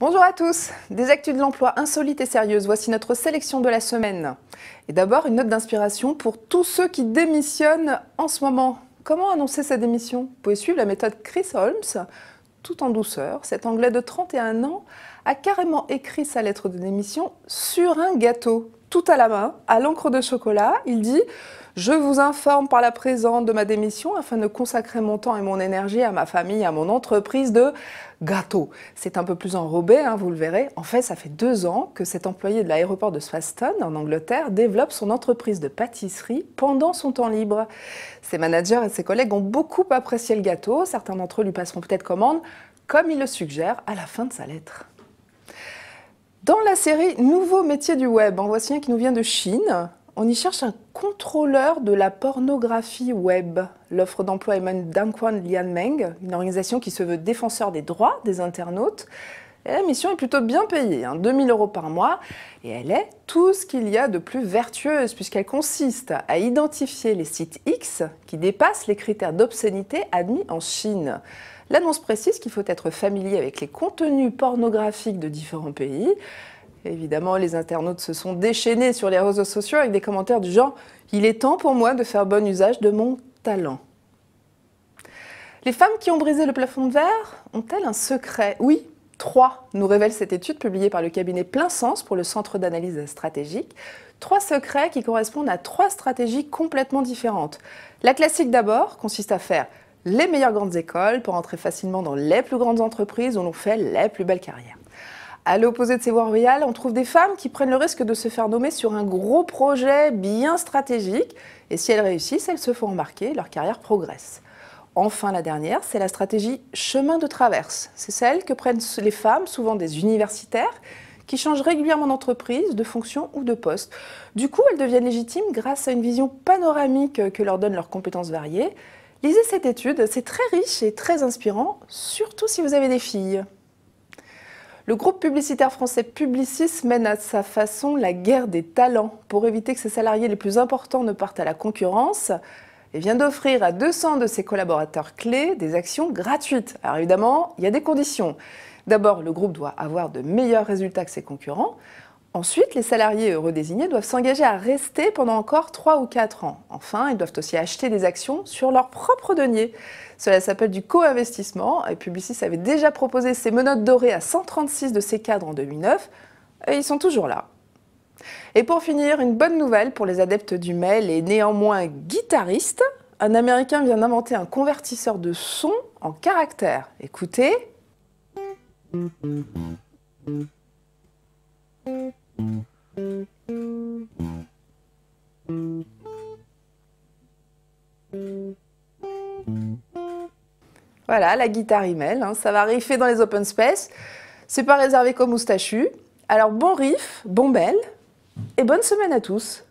Bonjour à tous, des actus de l'emploi insolites et sérieuses, voici notre sélection de la semaine. Et d'abord, une note d'inspiration pour tous ceux qui démissionnent en ce moment. Comment annoncer sa démission? Vous pouvez suivre la méthode Chris Holmes, tout en douceur. Cet Anglais de 31 ans a carrément écrit sa lettre de démission sur un gâteau, tout à la main, à l'encre de chocolat. Il dit « Je vous informe par la présente de ma démission afin de consacrer mon temps et mon énergie à ma famille, à mon entreprise de gâteaux ». C'est un peu plus enrobé, vous le verrez. En fait, ça fait 2 ans que cet employé de l'aéroport de Swaston, en Angleterre, développe son entreprise de pâtisserie pendant son temps libre. Ses managers et ses collègues ont beaucoup apprécié le gâteau. Certains d'entre eux lui passeront peut-être commande, comme il le suggère à la fin de sa lettre. Dans la série Nouveaux métiers du web, en voici un qui nous vient de Chine. On y cherche un contrôleur de la pornographie web. L'offre d'emploi émane d'Anquan Lianmeng, une organisation qui se veut défenseur des droits des internautes. Et la mission est plutôt bien payée, 2 000 € par mois, et elle est tout ce qu'il y a de plus vertueuse, puisqu'elle consiste à identifier les sites X qui dépassent les critères d'obscénité admis en Chine. L'annonce précise qu'il faut être familier avec les contenus pornographiques de différents pays. Évidemment, les internautes se sont déchaînés sur les réseaux sociaux avec des commentaires du genre « Il est temps pour moi de faire bon usage de mon talent ». Les femmes qui ont brisé le plafond de verre ont-elles un secret? Oui, 3, nous révèle cette étude publiée par le cabinet Plein Sens pour le Centre d'analyse stratégique. 3 secrets qui correspondent à 3 stratégies complètement différentes. La classique d'abord consiste à faire les meilleures grandes écoles pour entrer facilement dans les plus grandes entreprises où l'on fait les plus belles carrières. À l'opposé de ces voies royales, on trouve des femmes qui prennent le risque de se faire nommer sur un gros projet bien stratégique. Et si elles réussissent, elles se font embarquer, leur carrière progresse. Enfin, la dernière, c'est la stratégie chemin de traverse. C'est celle que prennent les femmes, souvent des universitaires, qui changent régulièrement d'entreprise, de fonction ou de poste. Du coup, elles deviennent légitimes grâce à une vision panoramique que leur donnent leurs compétences variées. Lisez cette étude, c'est très riche et très inspirant, surtout si vous avez des filles. Le groupe publicitaire français Publicis mène à sa façon la guerre des talents pour éviter que ses salariés les plus importants ne partent à la concurrence et vient d'offrir à 200 de ses collaborateurs clés des actions gratuites. Alors évidemment, il y a des conditions. D'abord, le groupe doit avoir de meilleurs résultats que ses concurrents. Ensuite, les salariés redésignés doivent s'engager à rester pendant encore 3 ou 4 ans. Enfin, ils doivent aussi acheter des actions sur leur propre denier. Cela s'appelle du co-investissement et Publicis avait déjà proposé ses menottes dorées à 136 de ses cadres en 2009 et ils sont toujours là. Et pour finir, une bonne nouvelle pour les adeptes du mail et néanmoins guitaristes. Un Américain vient d'inventer un convertisseur de son en caractères. Écoutez. Voilà, la guitare email, ça va riffer dans les open space. C'est pas réservé qu'aux moustachus. Alors bon riff, bon bel, et bonne semaine à tous.